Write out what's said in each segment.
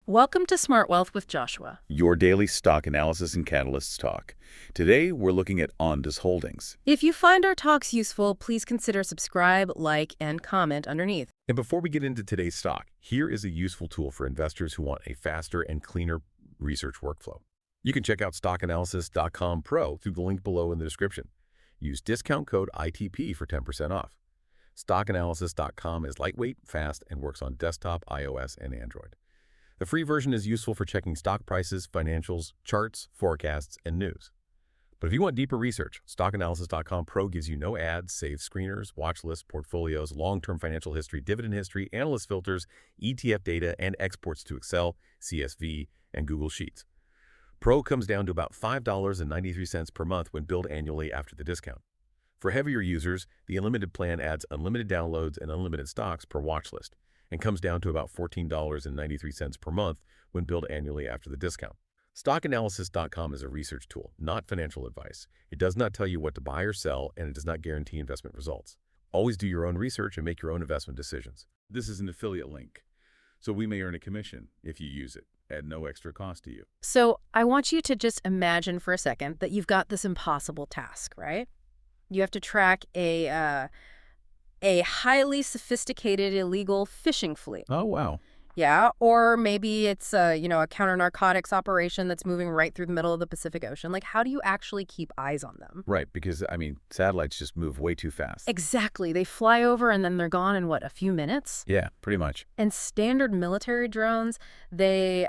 Welcome to Smart Wealth with Joshua. Your daily stock analysis and catalysts talk. Today, we're looking at Ondas Holdings. If you find our talks useful, please consider subscribe, like, and comment underneath. And before we get into today's stock, here is a useful tool for investors who want a faster and cleaner research workflow. You can check out stockanalysis.com Pro through the link below in the description. Use discount code ITP for 10% off. Stockanalysis.com is lightweight, fast, and works on desktop, iOS, and Android. The free version is useful for checking stock prices, financials, charts, forecasts, and news. But if you want deeper research, stockanalysis.com Pro gives you no ads, saved screeners, watch lists, portfolios, long-term financial history, dividend history, analyst filters, ETF data, and exports to Excel, CSV, and Google Sheets. Pro comes down to about $5.93 per month when billed annually after the discount. For heavier users, the unlimited plan adds unlimited downloads and unlimited stocks per watch list, and comes down to about $14.93 per month when billed annually after the discount. Stockanalysis.com is a research tool, not financial advice. It does not tell you what to buy or sell, and it does not guarantee investment results. Always do your own research and make your own investment decisions. This is an affiliate link, so we may earn a commission if you use it at no extra cost to you. So I want you to just imagine for a second that you've got this impossible task, right? You have to track a highly sophisticated illegal fishing fleet. Oh, wow. Yeah, or maybe it's a counter-narcotics operation that's moving right through the middle of the Pacific Ocean. Like, how do you actually keep eyes on them? Right, because, satellites just move way too fast. Exactly. They fly over and then they're gone in, what, a few minutes? Yeah, pretty much. And standard military drones, they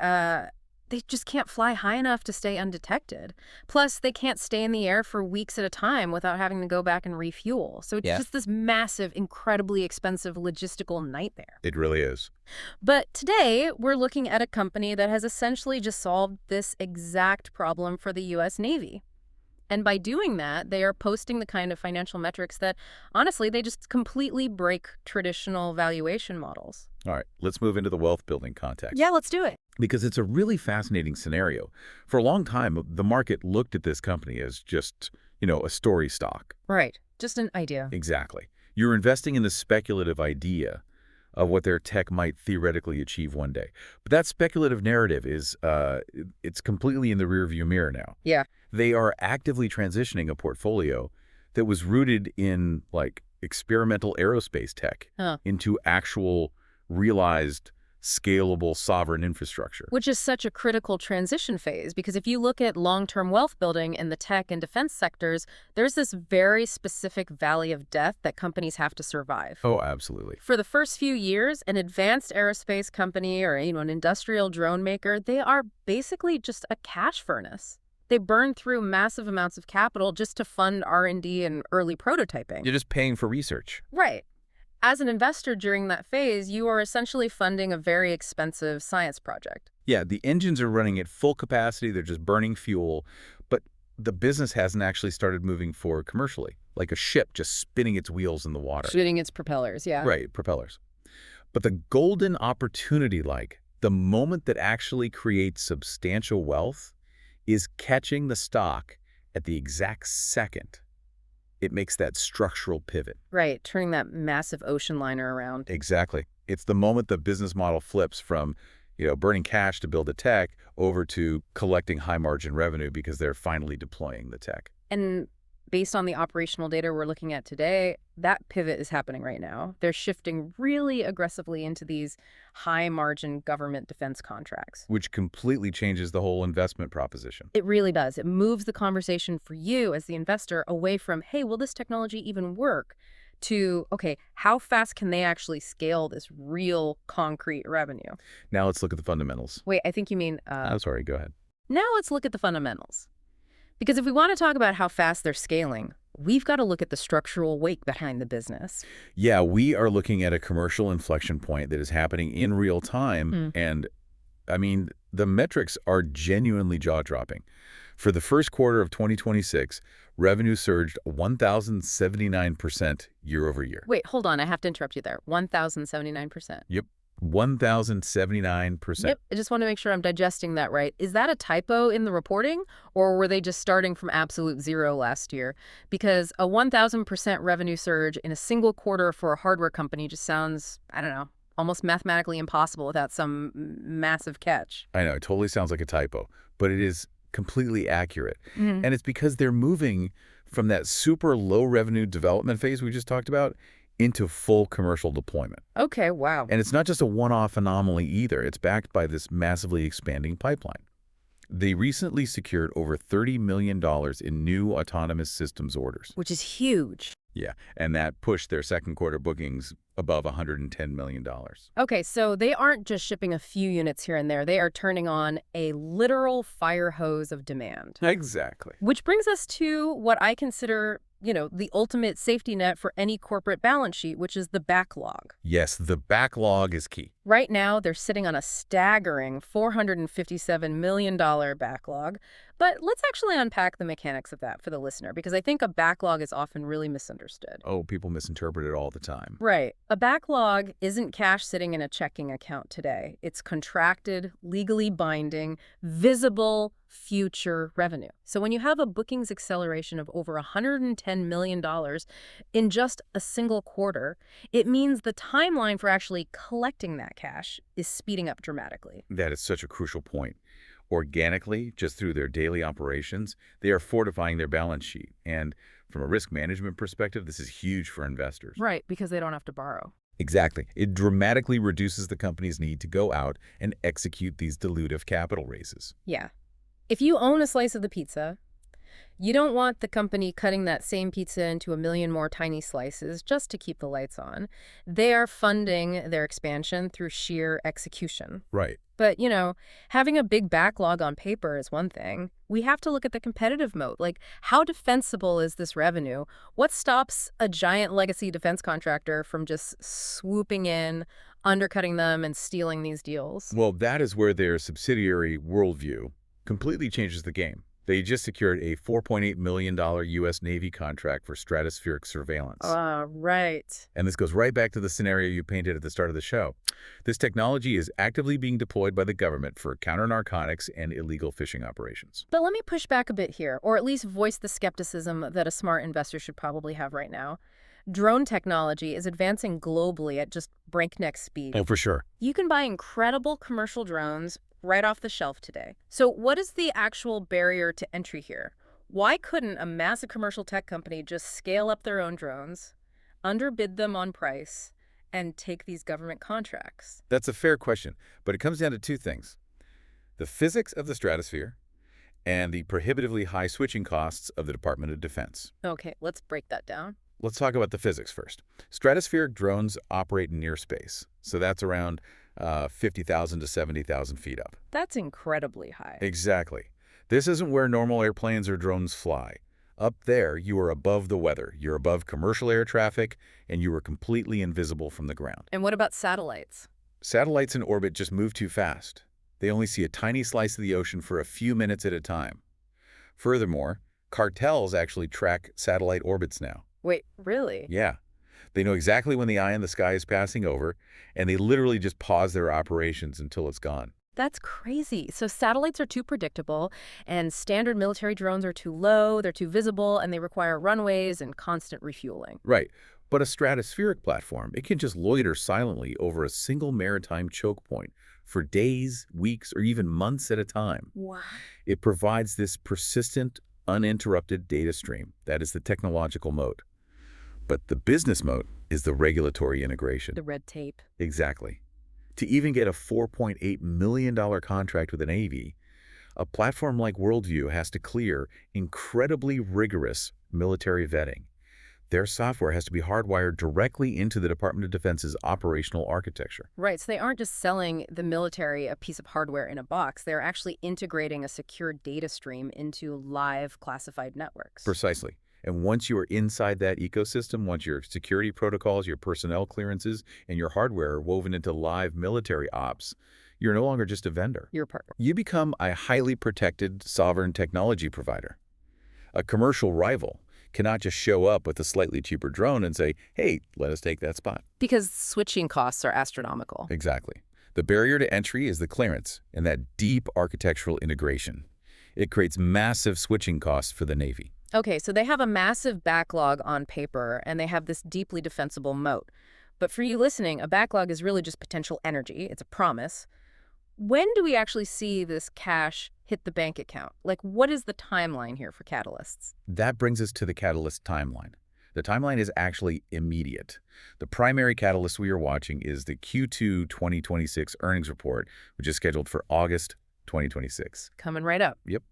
just can't fly high enough to stay undetected. Plus, they can't stay in the air for weeks at a time without having to go back and refuel. So it's just this massive, incredibly expensive logistical nightmare. It really is. But today, we're looking at a company that has essentially just solved this exact problem for the U.S. Navy. And by doing that, they are posting the kind of financial metrics that, honestly, they just completely break traditional valuation models. All right, let's move into the wealth building context. Yeah, let's do it. Because it's a really fascinating scenario. For a long time, the market looked at this company as just, a story stock. Right. Just an idea. Exactly. You're investing in the speculative idea of what their tech might theoretically achieve one day. But that speculative narrative is, it's completely in the rearview mirror now. Yeah. They are actively transitioning a portfolio that was rooted in, experimental aerospace tech into actual realized scalable sovereign infrastructure. Which is such a critical transition phase, because if you look at long-term wealth building in the tech and defense sectors, there's this very specific valley of death that companies have to survive. Oh, absolutely. For the first few years, an advanced aerospace company or an industrial drone maker, they are basically just a cash furnace. They burn through massive amounts of capital just to fund R&D and early prototyping. You're just paying for research. Right. As an investor during that phase, you are essentially funding a very expensive science project. Yeah, the engines are running at full capacity. They're just burning fuel. But the business hasn't actually started moving forward commercially, like a ship just spinning its wheels in the water. Spinning its propellers, yeah. Right, propellers. But the golden opportunity, the moment that actually creates substantial wealth, is catching the stock at the exact second it makes that structural pivot. Right, turning that massive ocean liner around. Exactly. It's the moment the business model flips from, burning cash to build the tech over to collecting high-margin revenue because they're finally deploying the tech. And based on the operational data we're looking at today, that pivot is happening right now. They're shifting really aggressively into these high-margin government defense contracts. Which completely changes the whole investment proposition. It really does. It moves the conversation for you as the investor away from, hey, will this technology even work? To, okay, how fast can they actually scale this real concrete revenue? Now let's look at the fundamentals. Wait, I think you mean... I'm sorry, go ahead. Now let's look at the fundamentals. Because if we want to talk about how fast they're scaling, we've got to look at the structural weight behind the business. Yeah, we are looking at a commercial inflection point that is happening in real time. And, the metrics are genuinely jaw-dropping. For the first quarter of 2026, revenue surged 1,079% year over year. Wait, hold on. I have to interrupt you there. 1,079%. Yep. 1,079%. Yep. I just want to make sure I'm digesting that right. Is that a typo in the reporting, or were they just starting from absolute zero last year? Because a 1,000% revenue surge in a single quarter for a hardware company just sounds, I don't know, almost mathematically impossible without some massive catch. I know, it totally sounds like a typo, but it is completely accurate. Mhm. And it's because they're moving from that super low revenue development phase we just talked about into full commercial deployment. Okay, wow. And it's not just a one-off anomaly either. It's backed by this massively expanding pipeline. They recently secured over $30 million in new autonomous systems orders. Which is huge. Yeah, and that pushed their second quarter bookings above $110 million. Okay, so they aren't just shipping a few units here and there. They are turning on a literal fire hose of demand. Exactly. Which brings us to what I consider, the ultimate safety net for any corporate balance sheet, which is the backlog. Yes, the backlog is key. Right now, they're sitting on a staggering $457 million backlog. But let's actually unpack the mechanics of that for the listener, because I think a backlog is often really misunderstood. Oh, people misinterpret it all the time. Right. A backlog isn't cash sitting in a checking account today. It's contracted, legally binding, visible future revenue. So when you have a bookings acceleration of over $110 million in just a single quarter, it means the timeline for actually collecting that cash is speeding up dramatically. That is such a crucial point. Organically, just through their daily operations, they are fortifying their balance sheet. And from a risk management perspective, this is huge for investors. Right, because they don't have to borrow. Exactly. It dramatically reduces the company's need to go out and execute these dilutive capital raises. Yeah. If you own a slice of the pizza, you don't want the company cutting that same pizza into a million more tiny slices just to keep the lights on. They are funding their expansion through sheer execution. Right. But, having a big backlog on paper is one thing. We have to look at the competitive moat. Like, how defensible is this revenue? What stops a giant legacy defense contractor from just swooping in, undercutting them, and stealing these deals? Well, that is where their subsidiary Worldview completely changes the game. They just secured a $4.8 million U.S. Navy contract for stratospheric surveillance. Right. And this goes right back to the scenario you painted at the start of the show. This technology is actively being deployed by the government for counter-narcotics and illegal fishing operations. But let me push back a bit here, or at least voice the skepticism that a smart investor should probably have right now. Drone technology is advancing globally at just breakneck speed. Oh, for sure. You can buy incredible commercial drones right off the shelf today. So what is the actual barrier to entry here? Why couldn't a massive commercial tech company just scale up their own drones, underbid them on price, and take these government contracts? That's a fair question, but it comes down to two things. The physics of the stratosphere and the prohibitively high switching costs of the Department of Defense. Okay, let's break that down. Let's talk about the physics first. Stratospheric drones operate in near space, so that's around 50,000 to 70,000 feet up. That's incredibly high. Exactly. This isn't where normal airplanes or drones fly. Up there, you are above the weather, you're above commercial air traffic, and you are completely invisible from the ground. And what about satellites? Satellites in orbit just move too fast. They only see a tiny slice of the ocean for a few minutes at a time. Furthermore, cartels actually track satellite orbits now. Wait, really? Yeah. They know exactly when the eye in the sky is passing over, and they literally just pause their operations until it's gone. That's crazy. So satellites are too predictable, and standard military drones are too low, they're too visible, and they require runways and constant refueling. Right. But a stratospheric platform, it can just loiter silently over a single maritime choke point for days, weeks, or even months at a time. Wow. It provides this persistent, uninterrupted data stream. That is the technological moat. But the business moat is the regulatory integration. The red tape. Exactly. To even get a $4.8 million contract with the Navy, a platform like Worldview has to clear incredibly rigorous military vetting. Their software has to be hardwired directly into the Department of Defense's operational architecture. Right, so they aren't just selling the military a piece of hardware in a box. They're actually integrating a secure data stream into live classified networks. Precisely. And once you are inside that ecosystem, once your security protocols, your personnel clearances, and your hardware are woven into live military ops, you're no longer just a vendor. You're a partner. You become a highly protected sovereign technology provider. A commercial rival cannot just show up with a slightly cheaper drone and say, hey, let us take that spot. Because switching costs are astronomical. Exactly. The barrier to entry is the clearance and that deep architectural integration. It creates massive switching costs for the Navy. Okay, so they have a massive backlog on paper, and they have this deeply defensible moat. But for you listening, a backlog is really just potential energy. It's a promise. When do we actually see this cash hit the bank account? Like, what is the timeline here for catalysts? That brings us to the catalyst timeline. The timeline is actually immediate. The primary catalyst we are watching is the Q2 2026 earnings report, which is scheduled for August 2026. Coming right up. Yep.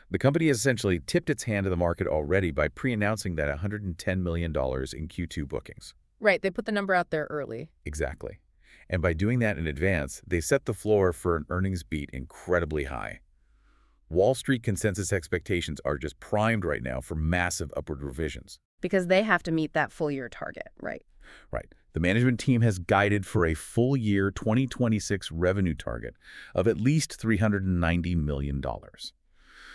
The company has essentially tipped its hand to the market already by pre-announcing that $110 million in Q2 bookings. Right, they put the number out there early. Exactly. And by doing that in advance, they set the floor for an earnings beat incredibly high. Wall Street consensus expectations are just primed right now for massive upward revisions. Because they have to meet that full-year target, right? Right. The management team has guided for a full-year 2026 revenue target of at least $390 million.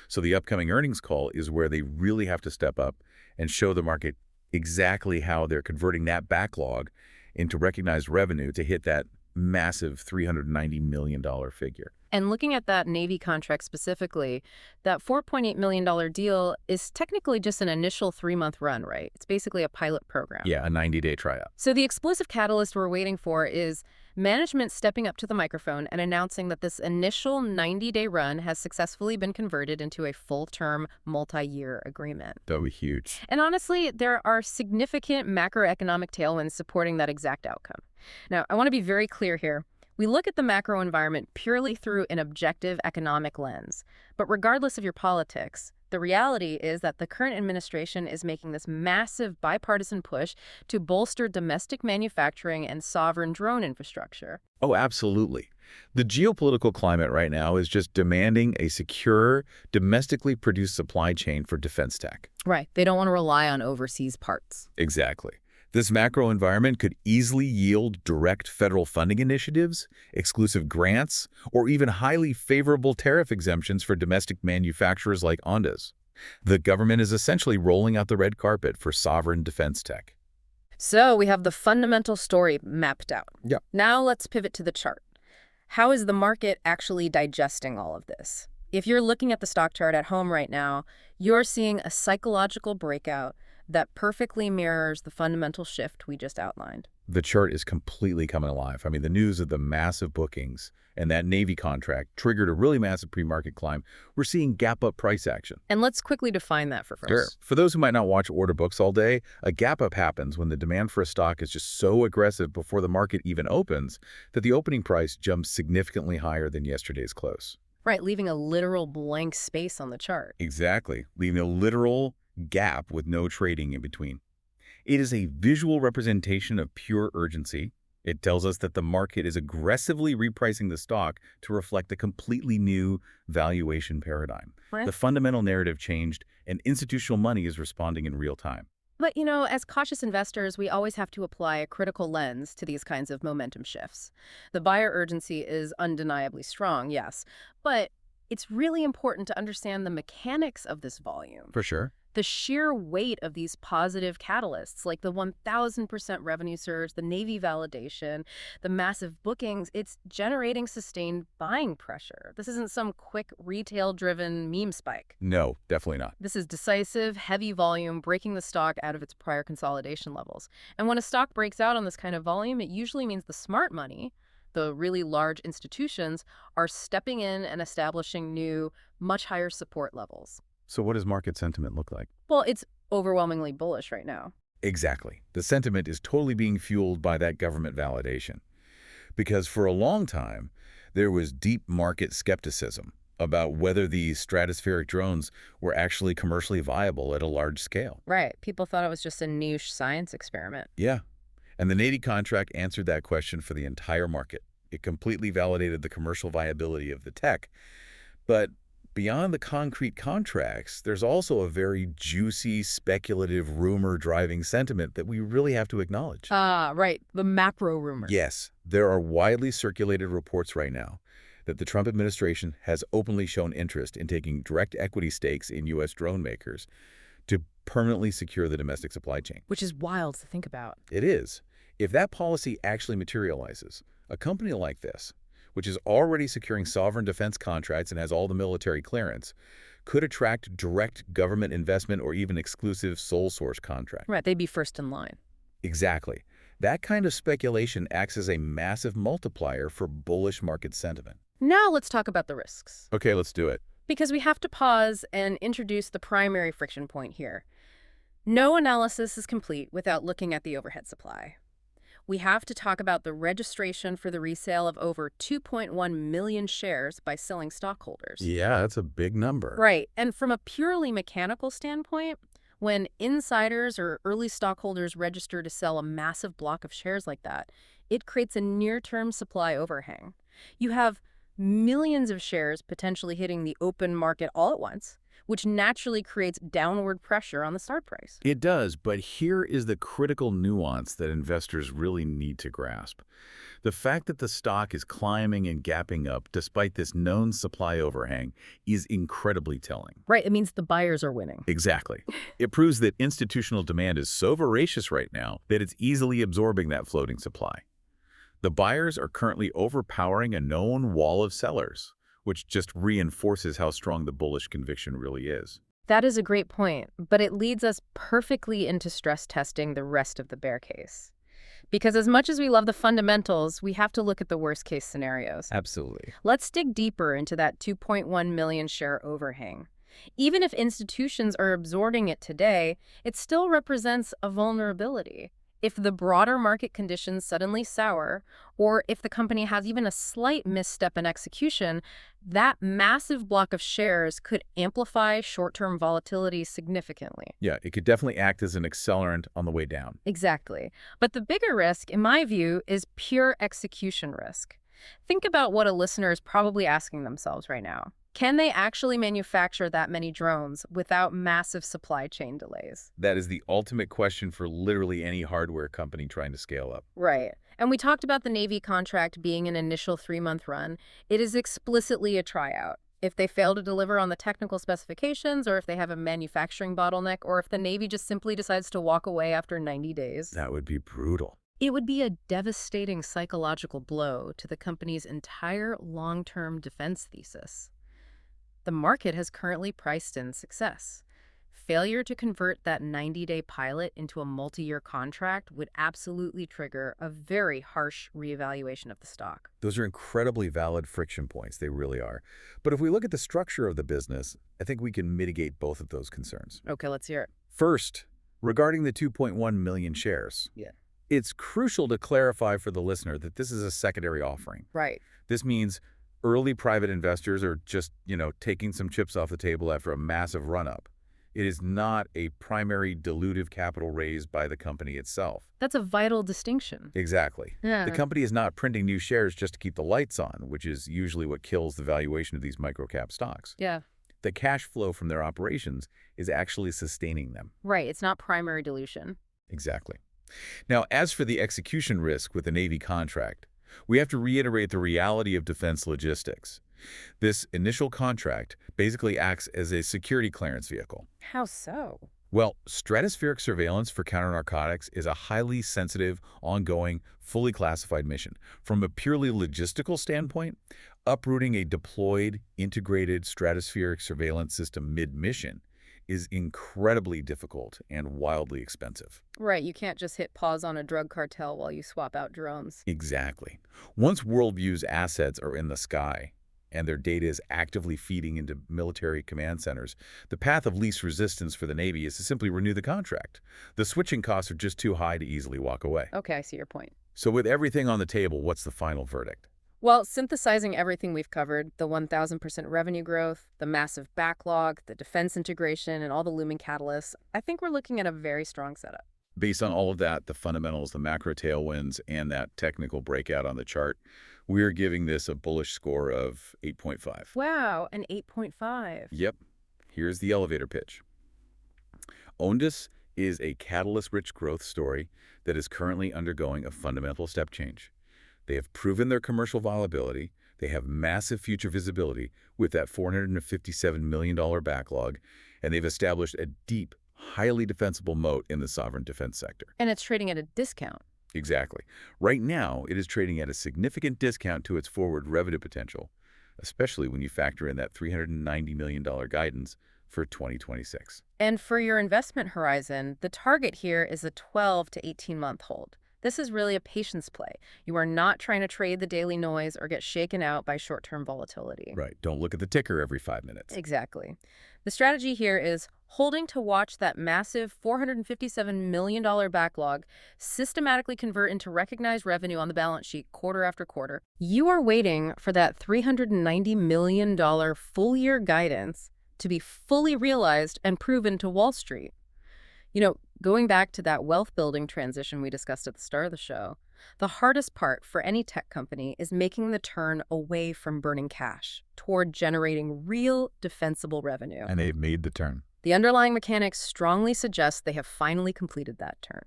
So the upcoming earnings call is where they really have to step up and show the market exactly how they're converting that backlog into recognized revenue to hit that massive $390 million figure. And looking at that Navy contract specifically, that $4.8 million deal is technically just an initial 3-month run, right? It's basically a pilot program. Yeah, a 90-day tryout. So the explosive catalyst we're waiting for is management stepping up to the microphone and announcing that this initial 90-day run has successfully been converted into a full-term, multi-year agreement. That would be huge. And honestly, there are significant macroeconomic tailwinds supporting that exact outcome. Now, I want to be very clear here. We look at the macro environment purely through an objective economic lens. But regardless of your politics, the reality is that the current administration is making this massive bipartisan push to bolster domestic manufacturing and sovereign drone infrastructure. Oh, absolutely. The geopolitical climate right now is just demanding a secure, domestically produced supply chain for defense tech. Right. They don't want to rely on overseas parts. Exactly. This macro environment could easily yield direct federal funding initiatives, exclusive grants, or even highly favorable tariff exemptions for domestic manufacturers like Ondas. The government is essentially rolling out the red carpet for sovereign defense tech. So we have the fundamental story mapped out. Yep. Now let's pivot to the chart. How is the market actually digesting all of this? If you're looking at the stock chart at home right now, you're seeing a psychological breakout that perfectly mirrors the fundamental shift we just outlined. The chart is completely coming alive. I mean, the news of the massive bookings and that Navy contract triggered a really massive pre-market climb. We're seeing gap-up price action. And let's quickly define that for folks. Sure. For those who might not watch order books all day, a gap-up happens when the demand for a stock is just so aggressive before the market even opens that the opening price jumps significantly higher than yesterday's close. Right, leaving a literal blank space on the chart. Exactly, leaving a literal gap with no trading in between. It is a visual representation of pure urgency. It tells us that the market is aggressively repricing the stock to reflect a completely new valuation paradigm. Right. The fundamental narrative changed, and institutional money is responding in real time. But, you know, as cautious investors, we always have to apply a critical lens to these kinds of momentum shifts. The buyer urgency is undeniably strong, yes, but it's really important to understand the mechanics of this volume. For sure. The sheer weight of these positive catalysts, like the 1,000% revenue surge, the Navy validation, the massive bookings, it's generating sustained buying pressure. This isn't some quick retail-driven meme spike. No, definitely not. This is decisive, heavy volume, breaking the stock out of its prior consolidation levels. And when a stock breaks out on this kind of volume, it usually means the smart money, the really large institutions, are stepping in and establishing new, much higher support levels. So what does market sentiment look like? Well, it's overwhelmingly bullish right now. Exactly. The sentiment is totally being fueled by that government validation. Because for a long time, there was deep market skepticism about whether these stratospheric drones were actually commercially viable at a large scale. Right. People thought it was just a niche science experiment. Yeah. And the Navy contract answered that question for the entire market. It completely validated the commercial viability of the tech. But beyond the concrete contracts, there's also a very juicy, speculative, rumor-driving sentiment that we really have to acknowledge. Right. The macro rumors. Yes, there are widely circulated reports right now that the Trump administration has openly shown interest in taking direct equity stakes in U.S. drone makers to permanently secure the domestic supply chain. Which is wild to think about. It is. If that policy actually materializes, a company like this, which is already securing sovereign defense contracts and has all the military clearance, could attract direct government investment or even exclusive sole source contract. Right, they'd be first in line. Exactly. That kind of speculation acts as a massive multiplier for bullish market sentiment. Now let's talk about the risks. Okay, let's do it. Because we have to pause and introduce the primary friction point here. No analysis is complete without looking at the overhead supply. We have to talk about the registration for the resale of over 2.1 million shares by selling stockholders. Yeah, that's a big number. Right. And from a purely mechanical standpoint, when insiders or early stockholders register to sell a massive block of shares like that, it creates a near-term supply overhang. You have millions of shares potentially hitting the open market all at once, which naturally creates downward pressure on the start price. It does, but here is the critical nuance that investors really need to grasp. The fact that the stock is climbing and gapping up despite this known supply overhang is incredibly telling. Right, it means the buyers are winning. Exactly. It proves that institutional demand is so voracious right now that it's easily absorbing that floating supply. The buyers are currently overpowering a known wall of sellers, which just reinforces how strong the bullish conviction really is. That is a great point, but it leads us perfectly into stress testing the rest of the bear case. Because as much as we love the fundamentals, we have to look at the worst-case scenarios. Absolutely. Let's dig deeper into that 2.1 million share overhang. Even if institutions are absorbing it today, it still represents a vulnerability. If the broader market conditions suddenly sour, or if the company has even a slight misstep in execution, that massive block of shares could amplify short-term volatility significantly. Yeah, it could definitely act as an accelerant on the way down. Exactly. But the bigger risk, in my view, is pure execution risk. Think about what a listener is probably asking themselves right now. Can they actually manufacture that many drones without massive supply chain delays? That is the ultimate question for literally any hardware company trying to scale up. Right. And we talked about the Navy contract being an initial 3-month run. It is explicitly a tryout. If they fail to deliver on the technical specifications, or if they have a manufacturing bottleneck, or if the Navy just simply decides to walk away after 90 days. That would be brutal. It would be a devastating psychological blow to the company's entire long-term defense thesis. The market has currently priced in success. Failure to convert that 90-day pilot into a multi-year contract would absolutely trigger a very harsh reevaluation of the stock. Those are incredibly valid friction points. They really are. But if we look at the structure of the business, I think we can mitigate both of those concerns. Okay, let's hear it. First, regarding the 2.1 million shares. Yeah. It's crucial to clarify for the listener that this is a secondary offering. Right. This means early private investors are just, taking some chips off the table after a massive run-up. It is not a primary dilutive capital raise by the company itself. That's a vital distinction. Exactly. Yeah. The company is not printing new shares just to keep the lights on, which is usually what kills the valuation of these microcap stocks. Yeah. The cash flow from their operations is actually sustaining them. Right. It's not primary dilution. Exactly. Now, as for the execution risk with the Navy contract, we have to reiterate the reality of defense logistics. This initial contract basically acts as a security clearance vehicle. How so? Well, stratospheric surveillance for counter-narcotics is a highly sensitive, ongoing, fully classified mission. From a purely logistical standpoint, uprooting a deployed, integrated stratospheric surveillance system mid-mission is incredibly difficult and wildly expensive. Right, you can't just hit pause on a drug cartel while you swap out drones. Exactly. Once Worldview's assets are in the sky and their data is actively feeding into military command centers, the path of least resistance for the Navy is to simply renew the contract. The switching costs are just too high to easily walk away. Okay, I see your point. So with everything on the table, what's the final verdict? Well, synthesizing everything we've covered, the 1,000% revenue growth, the massive backlog, the defense integration, and all the looming catalysts, I think we're looking at a very strong setup. Based on all of that, the fundamentals, the macro tailwinds, and that technical breakout on the chart, we're giving this a bullish score of 8.5. Wow, an 8.5. Yep. Here's the elevator pitch. Ondas is a catalyst-rich growth story that is currently undergoing a fundamental step change. They have proven their commercial viability. They have massive future visibility with that $457 million backlog, and they've established a deep, highly defensible moat in the sovereign defense sector. And it's trading at a discount. Exactly. Right now, it is trading at a significant discount to its forward revenue potential, especially when you factor in that $390 million guidance for 2026. And for your investment horizon, the target here is a 12 to 18-month hold. This is really a patience play. You are not trying to trade the daily noise or get shaken out by short-term volatility. Right. Don't look at the ticker every 5 minutes. Exactly. The strategy here is holding to watch that massive $457 million backlog systematically convert into recognized revenue on the balance sheet quarter after quarter. You are waiting for that $390 million full-year guidance to be fully realized and proven to Wall Street. Going back to that wealth building transition we discussed at the start of the show, the hardest part for any tech company is making the turn away from burning cash toward generating real defensible revenue. And they've made the turn. The underlying mechanics strongly suggest they have finally completed that turn.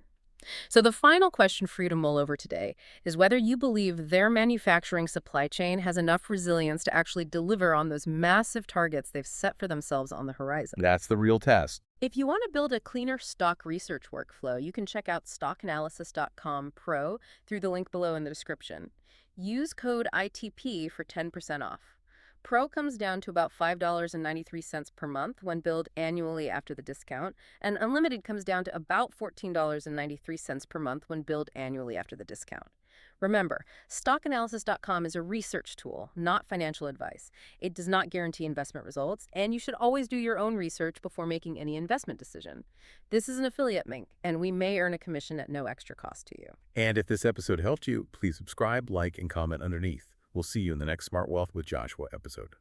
So the final question for you to mull over today is whether you believe their manufacturing supply chain has enough resilience to actually deliver on those massive targets they've set for themselves on the horizon. That's the real test. If you want to build a cleaner stock research workflow, you can check out stockanalysis.com Pro through the link below in the description. Use code ITP for 10% off. Pro comes down to about $5.93 per month when billed annually after the discount, and Unlimited comes down to about $14.93 per month when billed annually after the discount. Remember, stockanalysis.com is a research tool, not financial advice. It does not guarantee investment results, and you should always do your own research before making any investment decision. This is an affiliate link, and we may earn a commission at no extra cost to you. And if this episode helped you, please subscribe, like, and comment underneath. We'll see you in the next Smart Wealth with Joshua episode.